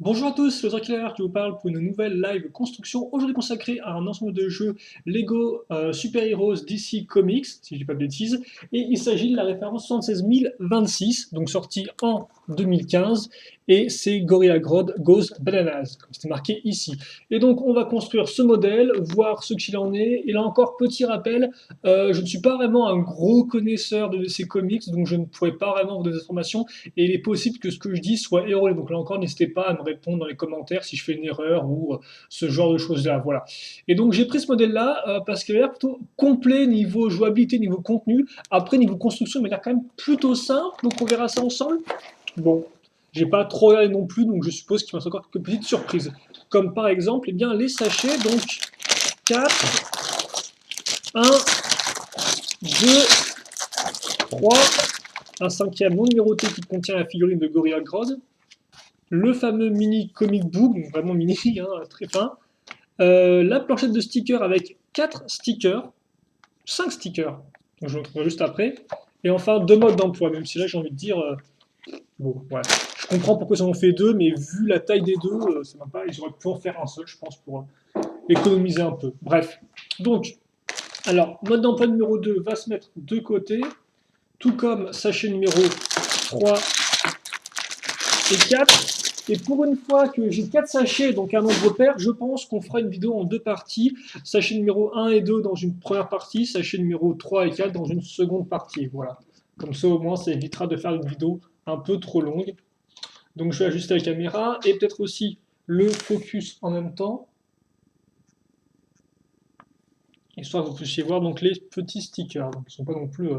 Bonjour à tous, c'est le Killer qui vous parle pour une nouvelle live construction, aujourd'hui consacrée à un ensemble de jeux Lego Super Heroes DC Comics, si je dis pas de bêtises, et il s'agit de la référence 76026, donc sortie en 2015, et c'est Gorilla Grodd Goes Bananas, comme c'est marqué ici. Et donc on va construire ce modèle, voir ce qu'il en est, et là encore, petit rappel, je ne suis pas vraiment un gros connaisseur de ces comics, donc je ne pourrais pas vraiment vous donner des informations, et il est possible que ce que je dis soit erroné. Donc là encore, n'hésitez pas à me répondre dans les commentaires si je fais une erreur ou ce genre de choses-là. Voilà. Et donc j'ai pris ce modèle-là parce qu'il a l'air plutôt complet niveau jouabilité, niveau contenu. Après, niveau construction, il m'a l'air quand même plutôt simple. Donc on verra ça ensemble. Bon, j'ai pas trop regardé non plus, donc je suppose qu'il me reste encore quelques petites surprises. Comme par exemple, eh bien, les sachets. Donc 4, 1, 2, 3, un cinquième non numéroté qui contient la figurine de Gorilla Grodd, le fameux mini comic book, vraiment mini, hein, très fin, la planchette de stickers avec 4 stickers, 5 stickers, donc je le trouverai juste après, et enfin 2 modes d'emploi, même si là j'ai envie de dire, bon, ouais, je comprends pourquoi ils en ont fait 2, mais vu la taille des deux, ça va pas, ils auraient pu en faire un seul, je pense, pour économiser un peu. Bref, donc, alors, mode d'emploi numéro 2 va se mettre de côté, tout comme sachet numéro 3 et 4. Et pour une fois que j'ai 4 sachets, donc un nombre pair, je pense qu'on fera une vidéo en deux parties. Sachet numéro 1 et 2 dans une première partie, sachet numéro 3 et 4 dans une seconde partie. Voilà. Comme ça, au moins, ça évitera de faire une vidéo un peu trop longue. Donc, je vais ajuster la caméra et peut-être aussi le focus en même temps, histoire que vous puissiez voir donc les petits stickers. Donc, ils ne sont pas non plus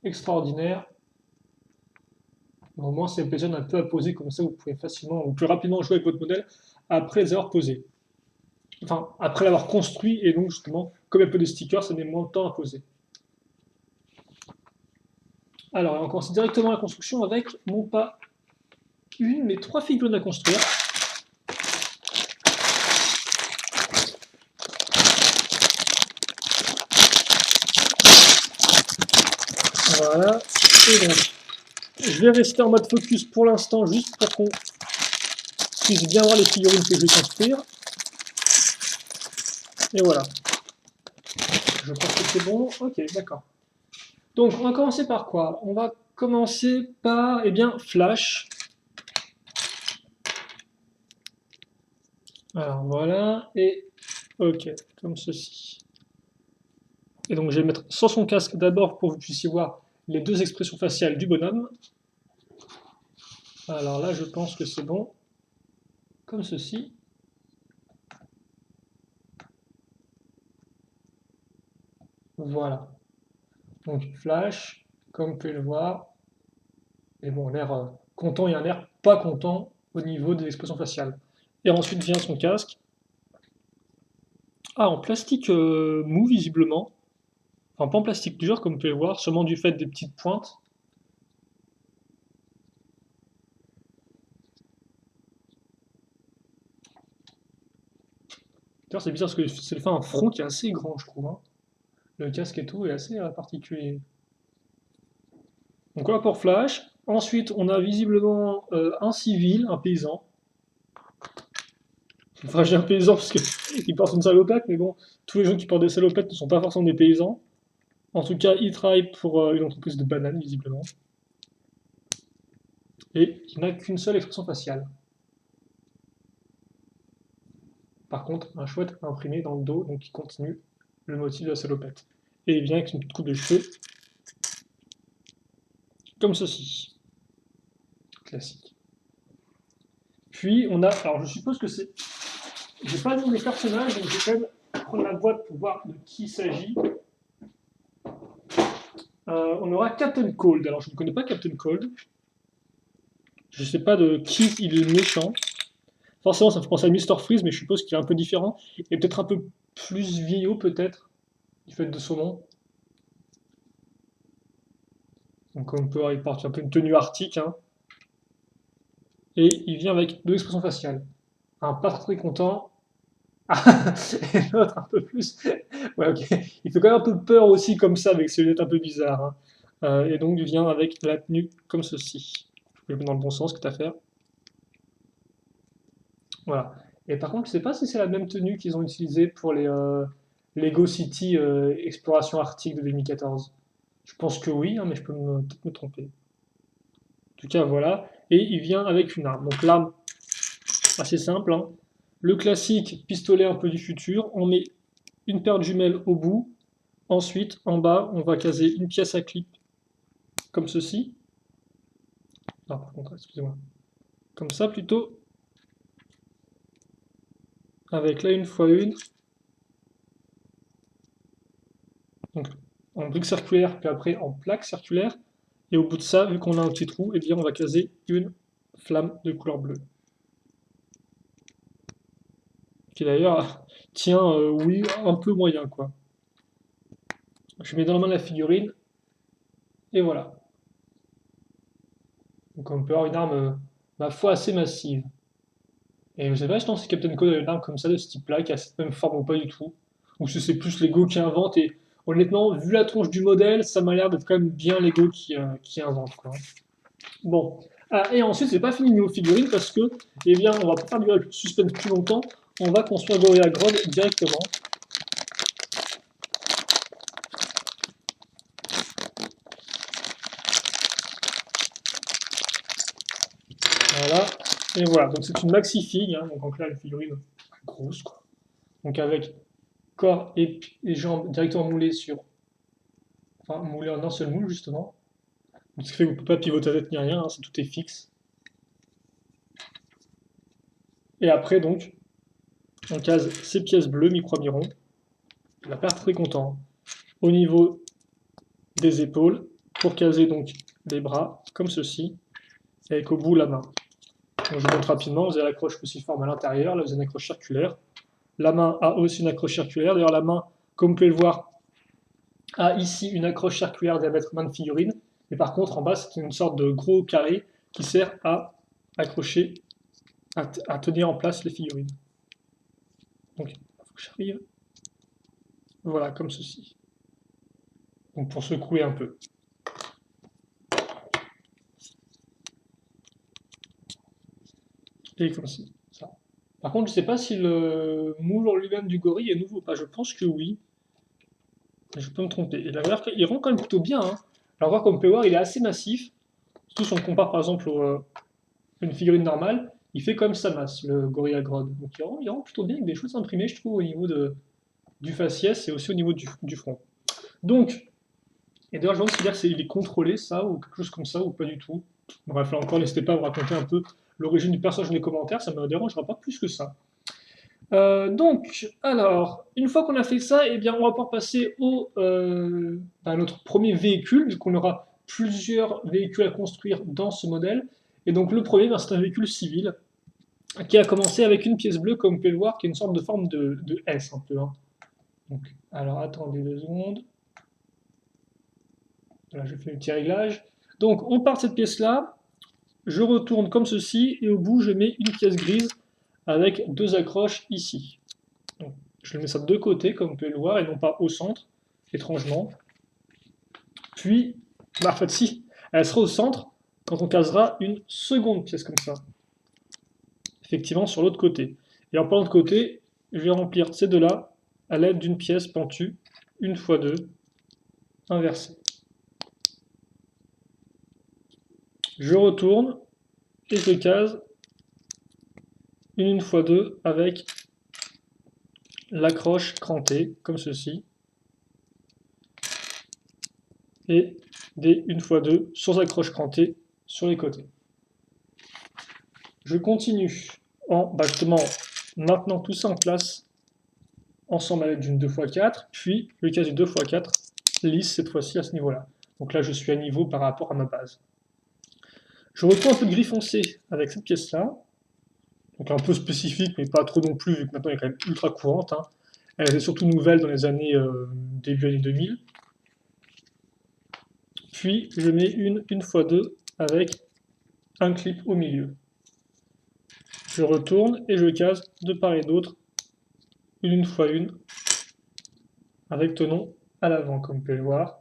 extraordinaires. Au moins, c'est plaisir un peu à poser, comme ça vous pouvez facilement ou plus rapidement jouer avec votre modèle après les avoir posés. Enfin, après l'avoir construit, et donc justement, comme il y a peu de stickers, ça met moins de temps à poser. Alors, on commence directement la construction avec non pas une, mais 3 figurines à construire. Voilà. Et donc, je vais rester en mode focus pour l'instant, juste pour qu'on puisse bien voir les figurines que je vais construire. Et voilà. Je pense que c'est bon. Ok, d'accord. Donc, on va commencer par quoi? On va commencer par, eh bien, Flash. Alors voilà, et ok, comme ceci. Et donc je vais mettre sans son casque d'abord pour que vous puissiez voir les deux expressions faciales du bonhomme. Alors là, je pense que c'est bon, comme ceci. Voilà. Donc Flash, comme vous pouvez le voir, et bon, l'air content et un air pas content au niveau des expressions faciales. Et ensuite vient son casque. Ah, en plastique mou visiblement. Enfin, pas en plastique dur, comme vous pouvez le voir, seulement du fait des petites pointes. D'ailleurs, c'est bizarre parce que c'est fait un front qui est assez grand, je trouve, hein. Le casque et tout est assez particulier. Donc voilà pour Flash. Ensuite, on a visiblement un civil, un paysan. Enfin, j'ai un paysan parce qu'il porte une salopette, mais bon, tous les gens qui portent des salopettes ne sont pas forcément des paysans. En tout cas, il travaille pour une entreprise de bananes, visiblement. Et il n'a qu'une seule expression faciale. Par contre, un chouette imprimé dans le dos, donc il continue le motif de la salopette. Et il vient avec une petite coupe de cheveux, comme ceci. Classique. Puis on a, alors je suppose que c'est, j'ai pas le nom des personnages, donc je vais quand même prendre la boîte pour voir de qui il s'agit. On aura Captain Cold. Alors je ne connais pas Captain Cold. Je ne sais pas de qui il est méchant. Forcément, ça me fait penser à Mister Freeze, mais je suppose qu'il est un peu différent. Et peut-être un peu plus vieillot, peut-être, du fait de son nom. Donc on peut, il porte un peu une tenue arctique, hein. Et il vient avec deux expressions faciales. Un pas très content. Et l'autre un peu plus. Ouais, ok. Il fait quand même un peu peur aussi, comme ça, avec ses lunettes un peu bizarres, hein. Et donc il vient avec la tenue comme ceci. Je vais dans le bon sens, que tu à faire. Voilà. Et par contre, je sais pas si c'est la même tenue qu'ils ont utilisée pour les Lego City Exploration Arctique de 2014. Je pense que oui, hein, mais je peux peut-être me tromper. En tout cas, voilà. Et il vient avec une arme. Donc l'arme, assez simple, hein. Le classique pistolet un peu du futur. On met une paire de jumelles au bout. Ensuite, en bas, on va caser une pièce à clip, comme ceci. Non, par contre, excusez-moi. Comme ça plutôt, avec là une fois une. Donc en brique circulaire, puis après en plaque circulaire. Et au bout de ça, vu qu'on a un petit trou, eh bien on va caser une flamme de couleur bleue. Qui d'ailleurs tient, oui, un peu moyen quoi. Je mets dans la main la figurine, et voilà. Donc on peut avoir une arme, ma foi, assez massive. Et je sais pas, je pense que Captain Code a une arme comme ça, de ce type-là, qui a cette même forme ou pas du tout. Ou si c'est plus Lego qui invente, et honnêtement, vu la tronche du modèle, ça m'a l'air d'être quand même bien Lego qui invente, quoi. Bon. Ah, et ensuite, c'est pas fini niveau figurines parce que, eh bien, on va pas faire du suspense plus longtemps. On va construire Gorilla Grodd directement. Voilà. Et voilà. Donc c'est une maxi fig, hein, donc là, une figurine grosse, quoi. Donc avec corps et jambes directement moulés sur, enfin moulés en un seul moule justement. Donc, ce qui fait que vous ne pouvez pas pivoter la tête ni rien, hein, tout est fixe. Et après donc, on case ces pièces bleues micro-miron. On va pas être très content. Au niveau des épaules, pour caser donc les bras, comme ceci, et avec au bout la main. Donc, je vous montre rapidement, vous avez l'accroche cruciforme à l'intérieur, là vous avez une accroche circulaire. La main a aussi une accroche circulaire, d'ailleurs la main, comme vous pouvez le voir, a ici une accroche circulaire diamètre main de figurine, mais par contre en bas c'est une sorte de gros carré qui sert à accrocher, à tenir en place les figurines. Donc il faut que j'arrive, voilà, comme ceci. Donc pour secouer un peu. Et comme ça. Par contre, je ne sais pas si le moule en lui-même du gorille est nouveau ou pas. Je pense que oui. Mais je peux me tromper. Et la valeur, il rend quand même plutôt bien, hein. Alors voir comme on peut voir, il est assez massif. Surtout si on compare par exemple à une figurine normale, il fait comme sa masse, le Gorilla Grodd. Donc il rend plutôt bien avec des choses imprimées, je trouve, au niveau du faciès et aussi au niveau du front. Donc, et d'ailleurs, je me demande si il est contrôlé, ça, ou quelque chose comme ça, ou pas du tout. Bref, là encore, n'hésitez pas à vous raconter un peu l'origine du personnage dans les commentaires, ça ne me dérangera pas plus que ça. Donc, alors, une fois qu'on a fait ça, eh bien, on va pouvoir passer à notre premier véhicule, vu qu'on aura plusieurs véhicules à construire dans ce modèle. Et donc, le premier, ben, c'est un véhicule civil qui a commencé avec une pièce bleue, comme vous pouvez le voir, qui est une sorte de forme de S un peu, hein. Donc, alors, attendez 2 secondes. Voilà, je fais un petit réglage. Donc, on part de cette pièce-là, je retourne comme ceci, et au bout, je mets une pièce grise avec 2 accroches ici. Donc, je mets ça de deux côtés, comme vous pouvez le voir, et non pas au centre, étrangement. Puis, bah, en fait, si, elle sera au centre quand on casera une seconde pièce comme ça. Effectivement, sur l'autre côté. Et en parlant de côté, je vais remplir ces deux-là à l'aide d'une pièce pentue, une fois deux, inversée. Je retourne et je case une fois deux avec l'accroche crantée, comme ceci, et des une fois deux sans accroche crantée sur les côtés. Je continue en justement maintenant tout ça en place ensemble à l'aide d'une 2x4, puis le case du 2x4 lisse cette fois-ci à ce niveau-là. Donc là je suis à niveau par rapport à ma base. Je reprends un peu de gris foncé avec cette pièce-là, donc un peu spécifique mais pas trop non plus vu que maintenant elle est quand même ultra courante, hein. Elle est surtout nouvelle dans les années début années 2000. Puis je mets une fois deux avec un clip au milieu. Je retourne et je case de part et d'autre une fois une avec tenon à l'avant comme vous pouvez le voir.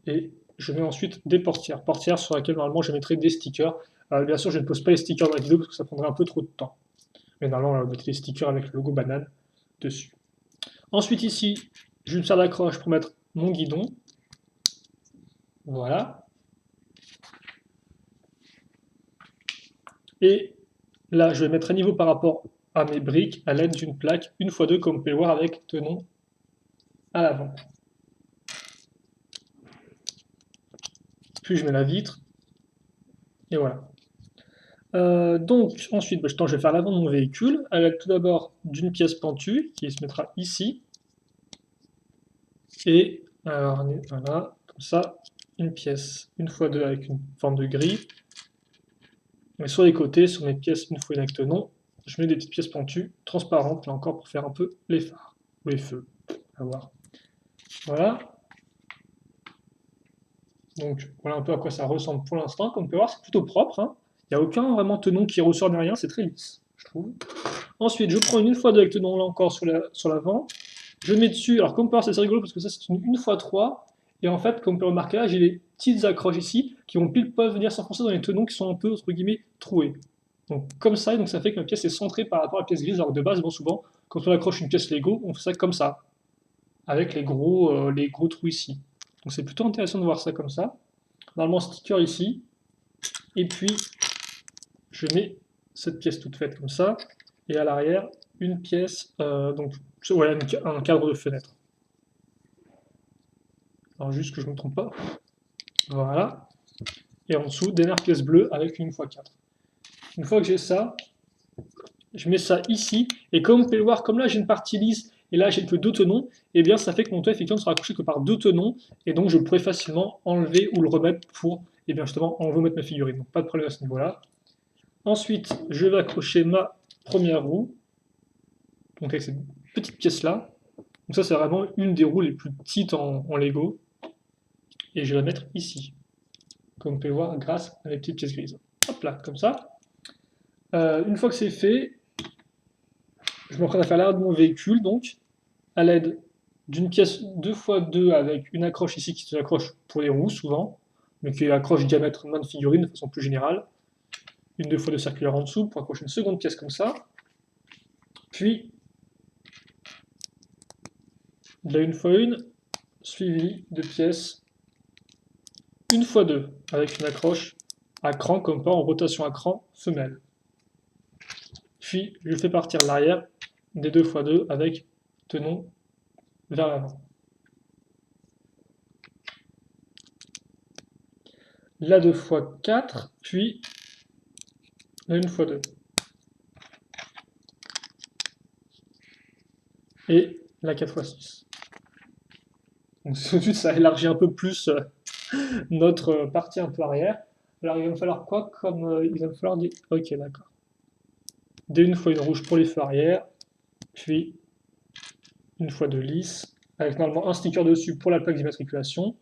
Et je mets ensuite des portières. Portières sur laquelle normalement je mettrai des stickers. Bien sûr je ne pose pas les stickers dans la vidéo parce que ça prendrait un peu trop de temps. Mais normalement, on va mettre les stickers avec le logo banane dessus. Ensuite, ici, je me sers d'accroche pour mettre mon guidon. Voilà. Et là, je vais mettre à niveau par rapport à mes briques à l'aide d'une plaque 1x2, comme vous pouvez le voir avec tenon à l'avant. Puis je mets la vitre. Et voilà. Donc, ensuite, je vais faire l'avant de mon véhicule, à l'aide tout d'abord d'une pièce pentue, qui se mettra ici. Et, alors, voilà, comme ça, une pièce 1x2 avec une forme de grille. Mais sur les côtés, sur mes pièces 1x1 avec tenon, je mets des petites pièces pentues, transparentes, là encore, pour faire un peu les phares, ou les feux, à voir. Voilà. Donc, voilà un peu à quoi ça ressemble pour l'instant. Comme vous pouvez voir, c'est plutôt propre, hein. Il n'y a aucun vraiment tenon qui ressort ni rien, c'est très lisse, je trouve. Ensuite, je prends une 1x2 avec tenon là encore sur l'avant. Je mets dessus, alors comme vous pouvez voir, c'est rigolo parce que ça c'est une 1x3. Et en fait, comme vous pouvez remarquer là, j'ai des petites accroches ici qui vont pile poil venir s'enfoncer dans les tenons qui sont un peu, entre guillemets, troués. Donc comme ça, et donc ça fait que ma pièce est centrée par rapport à la pièce grise, alors que de base, bon, souvent, quand on accroche une pièce Lego, on fait ça comme ça, avec les gros trous ici. Donc c'est plutôt intéressant de voir ça comme ça. Normalement, sticker ici, et puis je mets cette pièce toute faite comme ça, et à l'arrière, une pièce, donc ouais, un cadre de fenêtre. Alors juste que je ne me trompe pas. Voilà. Et en dessous, dernière pièce bleue avec une 1x4. Une fois que j'ai ça, je mets ça ici. Et comme vous pouvez le voir, comme là j'ai une partie lisse et là j'ai que deux tenons, et bien ça fait que mon toit effectivement ne sera accroché que par deux tenons. Et donc je pourrais facilement enlever ou le remettre pour justement en remettre ma figurine. Donc pas de problème à ce niveau-là. Ensuite, je vais accrocher ma première roue. Donc avec cette petite pièce-là. Donc ça c'est vraiment une des roues les plus petites en Lego. Et je vais la mettre ici, comme vous pouvez voir grâce à mes petites pièces grises. Hop là, comme ça. Une fois que c'est fait, je m'apprête à faire l'arrière de mon véhicule, donc, à l'aide d'une pièce 2x2 avec une accroche ici qui s'accroche pour les roues souvent, mais qui accroche diamètre main de figurine de façon plus générale. Une 2x2 circulaire en dessous pour accrocher une seconde pièce comme ça. Puis, de la 1x1, suivi de pièces 1x2 avec une accroche à cran, comme pas en rotation à cran femelle. Puis je fais partir l'arrière des 2x2 avec tenon vers l'avant. La 2x4, puis la 1x2. Et la 4x6. Donc tout de suite, ça élargit un peu plus notre partie un peu arrière. Alors il va me falloir quoi comme il va me falloir des. Ok, d'accord. Des 1x1 rouge pour les feux arrière, puis une fois de lisse, avec normalement un sticker dessus pour la plaque d'immatriculation.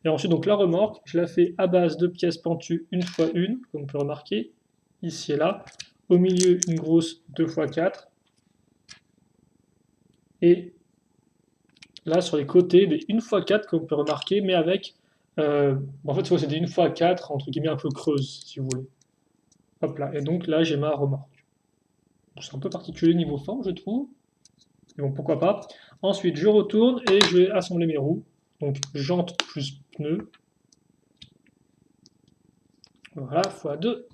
Et ensuite, donc la remorque, je la fais à base de pièces pentues 1x1, comme on peut remarquer, ici et là. Au milieu, une grosse 2x4. Et là, sur les côtés, des 1x4, comme on peut remarquer, mais avec. En fait, c'est des 1x4, entre guillemets, un peu creuses, si vous voulez. Hop là. Et donc là, j'ai ma remorque. C'est un peu particulier niveau forme, je trouve. Mais bon, pourquoi pas. Ensuite, je retourne et je vais assembler mes roues. Donc, jante plus pneu. Voilà, x2.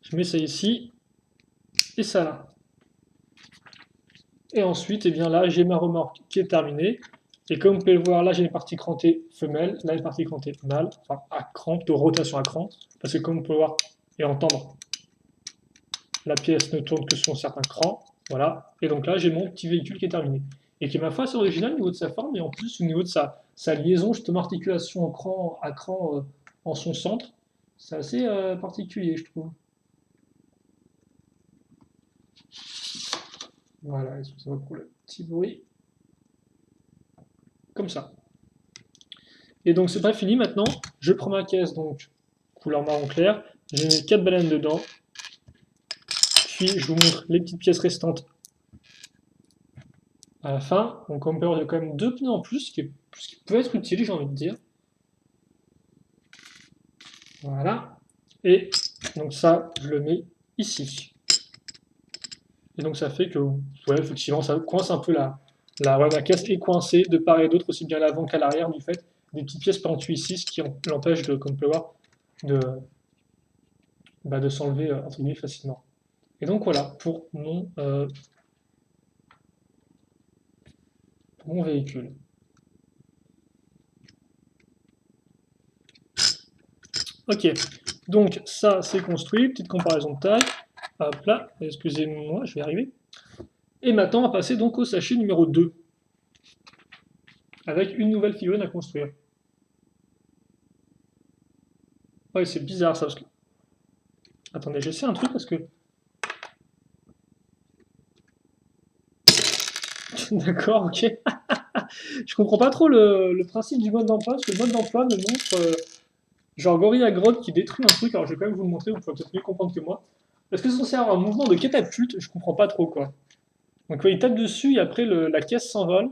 Je mets ça ici. Et ça là. Et ensuite, eh bien là, j'ai ma remorque qui est terminée. Et comme vous pouvez le voir, là, j'ai une partie crantée femelle, là, une partie crantée mâle, enfin, à cran, de rotation à cran. Parce que comme vous pouvez voir et entendre, la pièce ne tourne que sur certains crans. Voilà. Et donc là, j'ai mon petit véhicule qui est terminé. Et qui est ma foi assez original au niveau de sa forme, et en plus au niveau de sa liaison, justement, articulation à cran en son centre. C'est assez particulier, je trouve. Voilà, excusez-moi pour le petit bruit. Comme ça. Et donc c'est pas fini maintenant. Je prends ma caisse, donc couleur marron clair. Je mets 4 baleines dedans. Puis je vous montre les petites pièces restantes à la fin. Donc on peut avoir quand même 2 pneus en plus, ce qui peut être utile, j'ai envie de dire. Voilà. Et donc ça, je le mets ici. Et donc ça fait que, ouais, effectivement, ça coince un peu la caisse est coincée de part et d'autre, aussi bien à l'avant qu'à l'arrière, du fait des petites pièces pentues ici, ce qui l'empêche, comme on peut voir, de, de s'enlever entre guillemets facilement. Et donc voilà, pour mon véhicule. Ok, donc ça c'est construit, petite comparaison de taille. Hop là, excusez-moi, je vais y arriver. Et maintenant, on va passer donc au sachet numéro 2, avec une nouvelle figurine à construire. Ouais, c'est bizarre ça, parce que... Attendez, j'essaie un truc parce que... D'accord, ok. Je comprends pas trop le principe du mode d'emploi, parce que le mode d'emploi me montre genre Gorilla Grodd qui détruit un truc, alors je vais quand même vous le montrer, vous pouvez peut-être mieux comprendre que moi. Est-ce que c'est censé avoir un mouvement de catapulte? Je comprends pas trop quoi. Donc ouais, il tape dessus et après la caisse s'envole,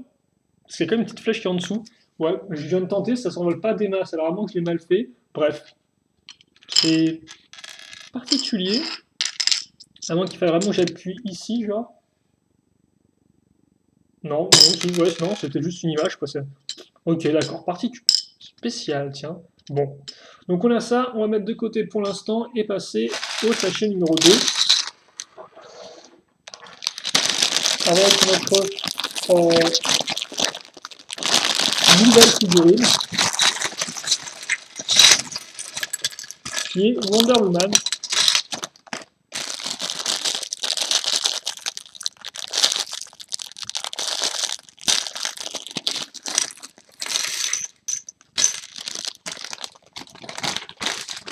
parce qu'il y a quand même une petite flèche qui est en dessous. Ouais, je viens de tenter, ça s'envole pas des masses, alors vraiment que je l'ai mal fait. Bref, c'est particulier, à moins qu'il faille vraiment que j'appuie ici, genre. Non, non, ouais, non, c'était juste une image, quoi. Ok, d'accord, particule spéciale, tiens. Bon, donc on a ça, on va mettre de côté pour l'instant et passer au sachet numéro 2. Avec notre nouvelle figurine, qui est Wonder Woman.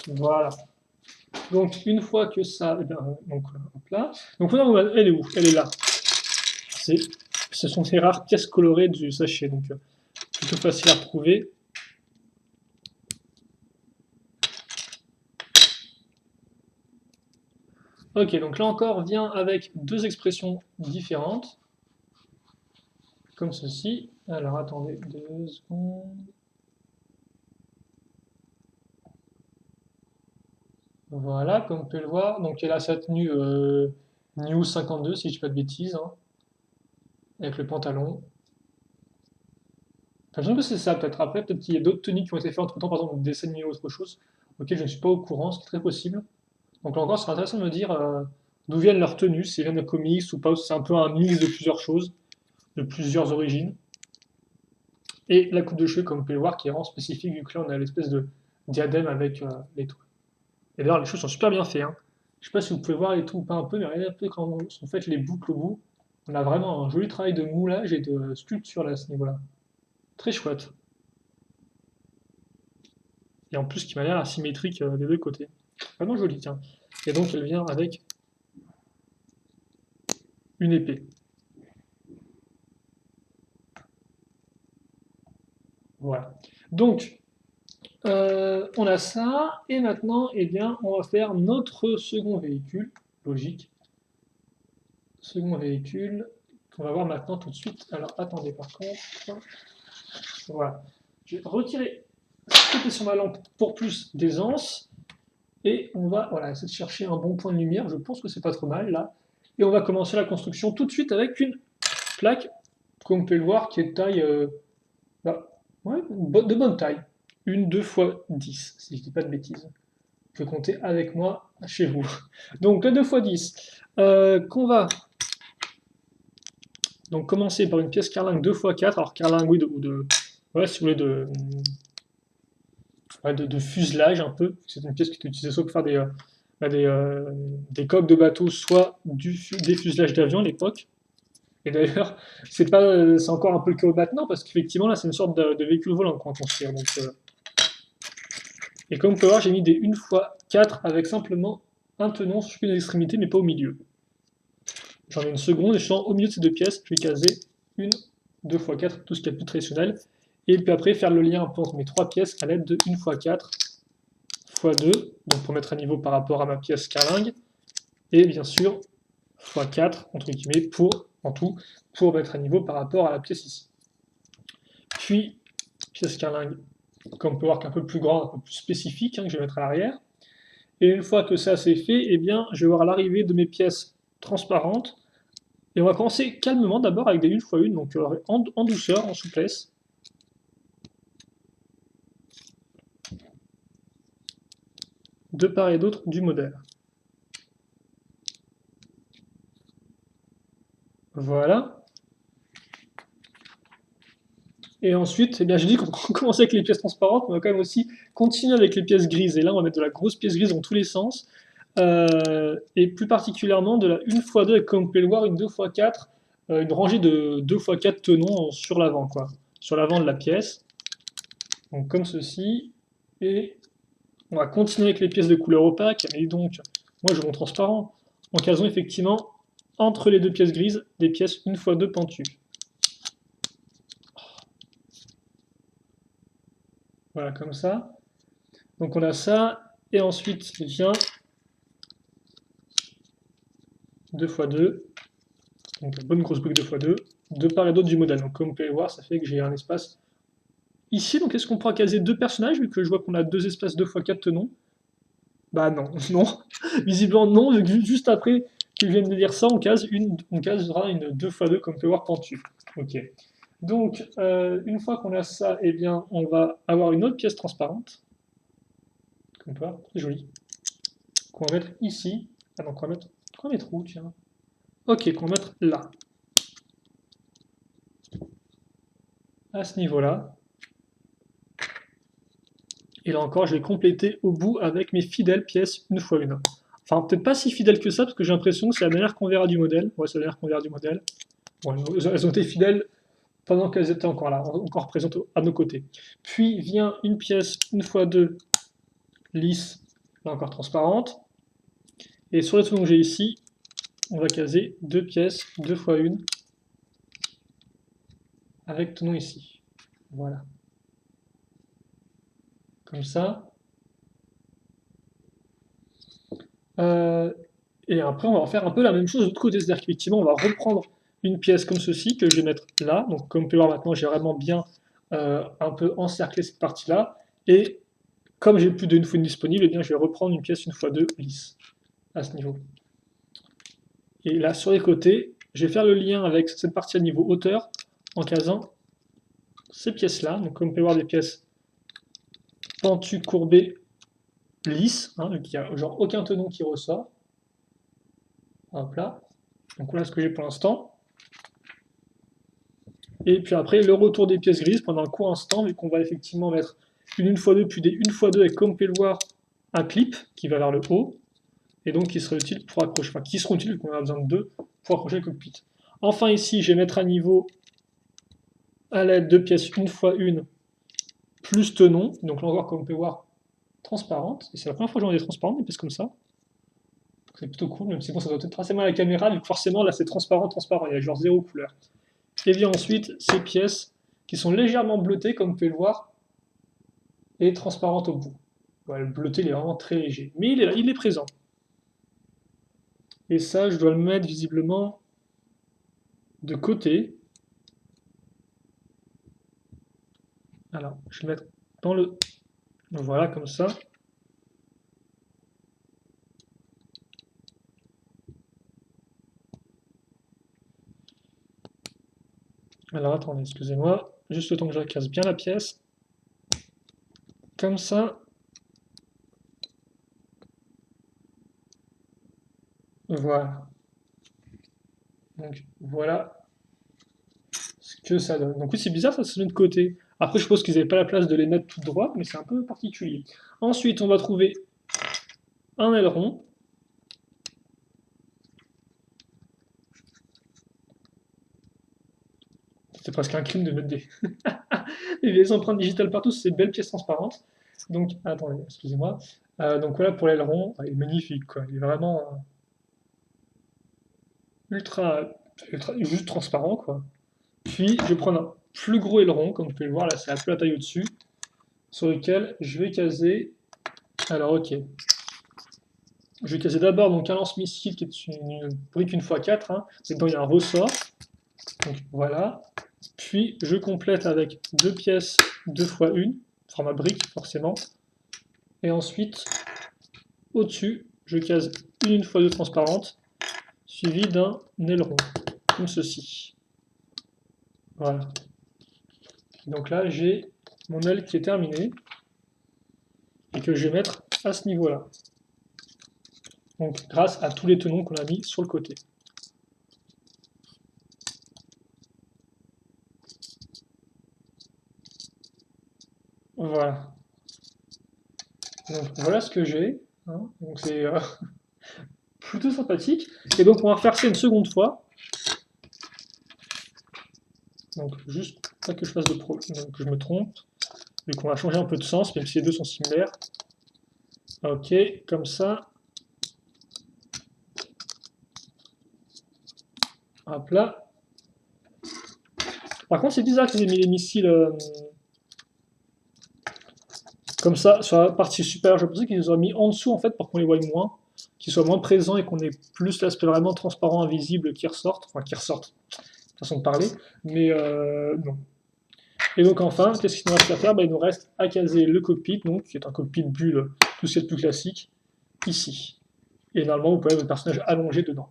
Voilà. Donc une fois que ça, eh bien, donc hop là. Donc Wonder Woman, elle est où? Elle est là. Ce sont ces rares pièces colorées du sachet, donc plutôt facile à retrouver. Ok, donc là encore vient avec deux expressions différentes, comme ceci. Alors attendez 2 secondes. Voilà, comme on peut le voir. Donc elle a sa tenue New 52, si je ne dis pas de bêtises, hein, avec le pantalon. Enfin, je sais pas si c'est ça, peut-être après, peut-être qu'il y a d'autres tenues qui ont été faites entre temps, par exemple des dessins animés ou autre chose, auxquelles je ne suis pas au courant, ce qui est très possible. Donc là encore, ce serait intéressant de me dire d'où viennent leurs tenues, si elles viennent de comics ou pas, ou si c'est un peu un mix de plusieurs choses, de plusieurs origines. Et la coupe de cheveux, comme vous pouvez le voir, qui est vraiment spécifique, vu que là on a l'espèce de diadème avec l'étoile. Et d'ailleurs, les cheveux sont super bien faits, hein. Je sais pas si vous pouvez voir les tout ou pas un peu, mais regardez un peu quand sont faites les boucles au bout. On a vraiment un joli travail de moulage et de sculpture là à ce niveau-là. Très chouette. Et en plus, qui m'a l'air asymétrique des deux côtés. Vraiment joli, tiens. Et donc, elle vient avec une épée. Voilà. Donc, on a ça, et maintenant, eh bien, on va faire notre second véhicule, logique. Second véhicule, qu'on va voir maintenant tout de suite. Alors, attendez, par contre, voilà. Je vais retirer ce qui était sur ma lampe pour plus d'aisance, et on va, voilà, essayer de chercher un bon point de lumière. Je pense que c'est pas trop mal, là. Et on va commencer la construction tout de suite avec une plaque, comme on peut le voir, qui est de taille, bah, ouais, de bonne taille. Une 2 fois 10, si je dis pas de bêtises. Vous pouvez compter avec moi chez vous. Donc la 2 fois 10, qu'on va donc commencer par une pièce carlingue 2 fois 4. Alors carlingue, oui, ouais, si vous voulez, de fuselage un peu. C'est une pièce qui est utilisée soit pour faire des coques de bateau, soit des fuselages d'avion à l'époque. Et d'ailleurs, c'est encore un peu le cas maintenant, parce qu'effectivement, là, c'est une sorte de véhicule volant qu'on va construire. Donc, et comme on peut voir, j'ai mis des 1 fois 4 avec simplement un tenon sur chacune des extrémités, mais pas au milieu. J'en ai une seconde, et je suis au milieu de ces deux pièces, je vais caser une 2 fois 4, tout ce qui est plus traditionnel. Et puis après, faire le lien entre mes trois pièces à l'aide de 1 fois 4 fois 2, donc pour mettre à niveau par rapport à ma pièce carlingue. Et bien sûr, fois 4, entre guillemets, en tout, pour mettre à niveau par rapport à la pièce ici. Puis, pièce carlingue, comme on peut voir, qu'un peu plus grande, un peu plus spécifique, hein, que je vais mettre à l'arrière. Et une fois que ça c'est fait, eh bien, je vais voir l'arrivée de mes pièces transparentes Et on va commencer calmement d'abord avec des 1x1, donc en douceur, en souplesse. De part et d'autre du modèle. Voilà. Et ensuite, eh bien, j'ai dit qu'on commençait avec les pièces transparentes, mais on va quand même aussi continuer avec les pièces grises. Et là, on va mettre de la grosse pièce grise dans tous les sens. Et plus particulièrement de la 1x2 avec, comme vous pouvez le voir, une 2x4, une rangée de 2x4 tenons sur l'avant, quoi. Sur l'avant de la pièce. Donc comme ceci. Et on va continuer avec les pièces de couleur opaque. Et donc, moi je veux mon transparent. En casant effectivement entre les deux pièces grises des pièces 1x2 pentues. Voilà, comme ça. Donc on a ça. Et ensuite vient 2x2. Donc une bonne grosse brique 2x2. De part et d'autre du modèle. Donc comme vous pouvez le voir, ça fait que j'ai un espace ici. Donc est-ce qu'on pourra caser deux personnages vu que je vois qu'on a deux espaces 2x4 tenons? Bah non, non. Visiblement non, vu que juste après qu'ils viennent de dire ça, on casera une 2x2 comme on peut voir pentue. Ok. Donc, une fois qu'on a ça, eh bien, on va avoir une autre pièce transparente. Comme on peut voir, très jolie. Qu'on va mettre ici. Ah non, qu'on va mettre où, tiens? Ok, qu'on va mettre là. À ce niveau-là. Et là encore, je vais compléter au bout avec mes fidèles pièces 1x1. Enfin, peut-être pas si fidèles que ça, parce que j'ai l'impression que c'est la dernière qu'on verra du modèle. Ouais, c'est la dernière qu'on verra du modèle. Bon, elles ont été fidèles pendant qu'elles étaient encore là, encore présentes à nos côtés. Puis vient une pièce 1x2 lisse, là encore transparente. Et sur les tenons que j'ai ici, on va caser deux pièces 2x1 avec tenon ici. Voilà. Comme ça. Et après, on va faire un peu la même chose de l'autre côté. C'est-à-dire qu'effectivement, on va reprendre une pièce comme ceci que je vais mettre là. Donc, comme vous pouvez voir maintenant, j'ai vraiment bien un peu encerclé cette partie-là. Et comme j'ai plus d'une fois disponible, eh bien, je vais reprendre une pièce 1x2 lisse à ce niveau. Et là, sur les côtés, je vais faire le lien avec cette partie à niveau hauteur en casant ces pièces-là. Donc, comme vous pouvez voir, des pièces pentues, courbées, lisses. Hein, donc, il n'y a genre aucun tenon qui ressort. Hop là. Donc voilà ce que j'ai pour l'instant. Et puis après, le retour des pièces grises pendant un court instant, vu qu'on va effectivement mettre une 1x2 puis des 1x2 avec, comme vous pouvez le voir, un clip qui va vers le haut, et donc qui serait utile pour accrocher, enfin qui seront utiles vu qu'on a besoin de deux pour accrocher le cockpit. Enfin ici, je vais mettre à niveau à l'aide de pièces 1x1 plus tenon, donc là encore comme vous pouvez voir, transparente, et c'est la première fois que j'en ai des transparentes, des pièces comme ça. C'est plutôt cool, même si bon, ça doit être assez mal à la caméra, vu que forcément là c'est transparent, il y a genre zéro couleur. Et bien ensuite, ces pièces qui sont légèrement bleutées, comme vous pouvez le voir, et transparentes au bout. Ouais, le bleuté, il est vraiment très léger, mais il est présent. Et ça, je dois le mettre visiblement de côté. Alors, je vais mettre dans le... Voilà, comme ça. Alors, attendez, excusez-moi. Juste le temps que je casse bien la pièce. Comme ça. Voilà. Donc, voilà ce que ça donne. Donc oui, c'est bizarre, ça se met de côté. Après, je suppose qu'ils n'avaient pas la place de les mettre toutes droites, mais c'est un peu particulier. Ensuite, on va trouver un aileron. C'est presque un crime de mettre des vieilles empreintes digitales partout sur ces belles pièces transparentes. Donc, attendez, excusez-moi. Donc voilà pour l'aileron. Il est magnifique, quoi. Il est vraiment ultra, juste transparent, quoi. Puis, je vais prendre un plus gros aileron, comme vous pouvez le voir, là, c'est un peu la taille au-dessus, sur lequel je vais caser. Alors, ok. Je vais caser d'abord donc un lance-missile qui est une brique 1x4. Hein. Dedans, il y a un ressort. Donc, voilà. Puis, je complète avec deux pièces 2x1, format brique, forcément. Et ensuite, au-dessus, je case une 1x2 transparente, suivie d'un aileron. comme ceci. Voilà. Donc là, j'ai mon aile qui est terminée et que je vais mettre à ce niveau-là. Donc grâce à tous les tenons qu'on a mis sur le côté. Voilà. Donc voilà ce que j'ai. Hein. Donc c'est plutôt sympathique. Et donc on va refaire ça une seconde fois. Donc juste pas que je fasse de problème, que je me trompe. Vu qu'on va changer un peu de sens, même si les deux sont similaires. Ok, comme ça. Hop là. Par contre, c'est bizarre qu'ils aient mis les missiles comme ça sur la partie supérieure. Je pensais qu'ils les auraient mis en dessous en fait pour qu'on les voie moins, qu'ils soient moins présents et qu'on ait plus l'aspect vraiment transparent, invisible qui ressortent, enfin qui ressortent, façon de parler, mais non. Et donc enfin, qu'est-ce qu'il nous reste à faire? Il nous reste à caser le cockpit, donc, qui est un cockpit bulle, tout ce qui est le plus classique, ici. Et normalement, vous pouvez avoir votre personnage allongé dedans.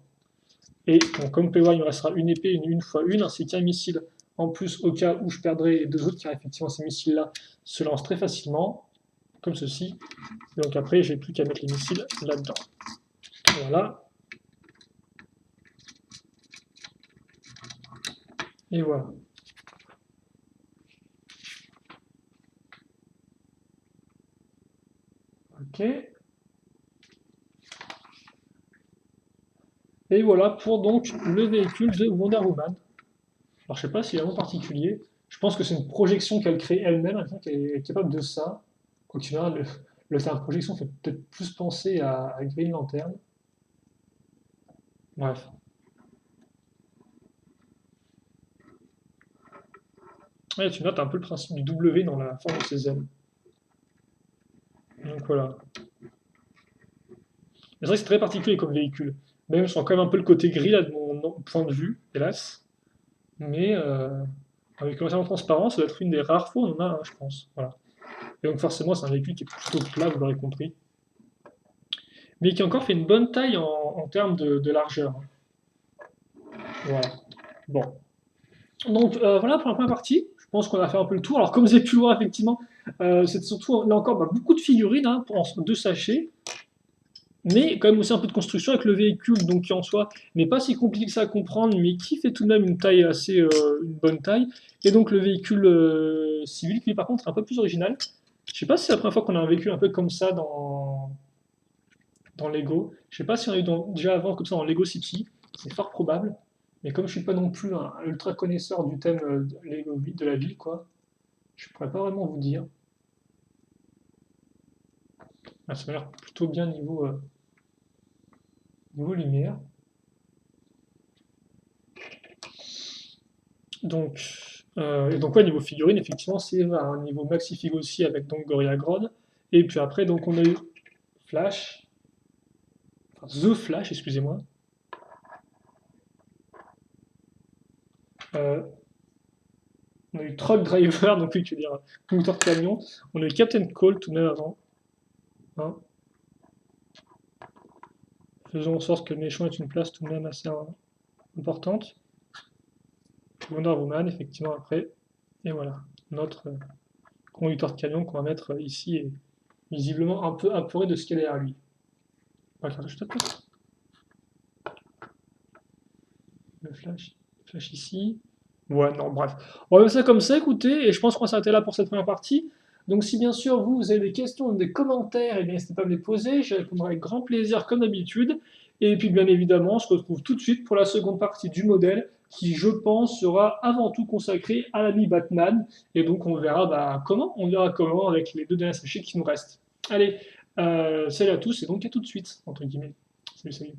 Et donc, comme vous pouvez voir, il me restera une épée, une fois une, ainsi qu'un missile en plus au cas où je perdrai les deux autres, car effectivement ces missiles-là se lancent très facilement, comme ceci. Et donc après, j'ai plus qu'à mettre les missiles là-dedans. Voilà. Et voilà. Ok. Et voilà pour donc le véhicule de Wonder Woman. Alors je sais pas s'il est vraiment particulier. Je pense que c'est une projection qu'elle crée elle-même, qu'elle est capable de ça. Quoi qu'il en soit, le terme projection fait peut-être plus penser à Green Lantern. Bref. Ouais, tu notes un peu le principe du W dans la forme de ses ailes. Donc voilà. C'est vrai que c'est très particulier comme véhicule. Même sans quand même un peu le côté gris là de mon point de vue, hélas. Mais avec l'entièrement transparent, ça doit être une des rares fois où on en a un, je pense. Voilà. Et donc forcément, c'est un véhicule qui est plutôt plat, vous l'aurez compris. Mais qui a encore fait une bonne taille en termes de largeur. Voilà. Bon. Donc voilà pour la première partie. Je pense qu'on a fait un peu le tour. Alors comme vous avez pu le voir effectivement, c'est surtout là encore beaucoup de figurines hein, pour deux sachets. Mais quand même aussi un peu de construction avec le véhicule, donc qui en soi n'est pas si compliqué que ça à comprendre, mais qui fait tout de même une taille assez, une bonne taille. Et donc le véhicule civil, qui par contre est un peu plus original. Je sais pas si c'est la première fois qu'on a un véhicule un peu comme ça dans Lego. Je sais pas si on a eu déjà avant comme ça dans Lego City, c'est fort probable. Mais comme je suis pas non plus un ultra connaisseur du thème de la ville, quoi, je pourrais pas vraiment vous dire. Ah, ça m'a l'air plutôt bien niveau lumière. Donc, et donc ouais, niveau figurine, effectivement, c'est à un niveau maxifig aussi avec donc Gorilla Grodd. Et puis après, donc on a eu Flash, enfin The Flash, excusez-moi. Euh, on a eu Truck Driver, donc oui, tu veux dire conducteur de camion. On a eu Captain Cold tout de même avant. Hein. Faisons en sorte que le méchant ait une place tout de même assez importante. Wonder Woman, effectivement, après. Et voilà, notre conducteur de camion qu'on va mettre ici est visiblement un peu apeuré de ce qu'il y a derrière lui. Voilà, je tape. Le flash ici. Ouais, non, bref. On va faire ça comme ça, écoutez, et je pense qu'on va s'arrêter là pour cette première partie. Donc si bien sûr vous avez des questions ou des commentaires, eh bien n'hésitez pas à me les poser, je répondrai avec grand plaisir comme d'habitude. Et puis bien évidemment, on se retrouve tout de suite pour la seconde partie du modèle, qui je pense sera avant tout consacrée à l'ami Batman. Et donc on verra comment, avec les deux derniers sachets qui nous restent. Allez, salut à tous et donc à tout de suite, entre guillemets. Salut, salut.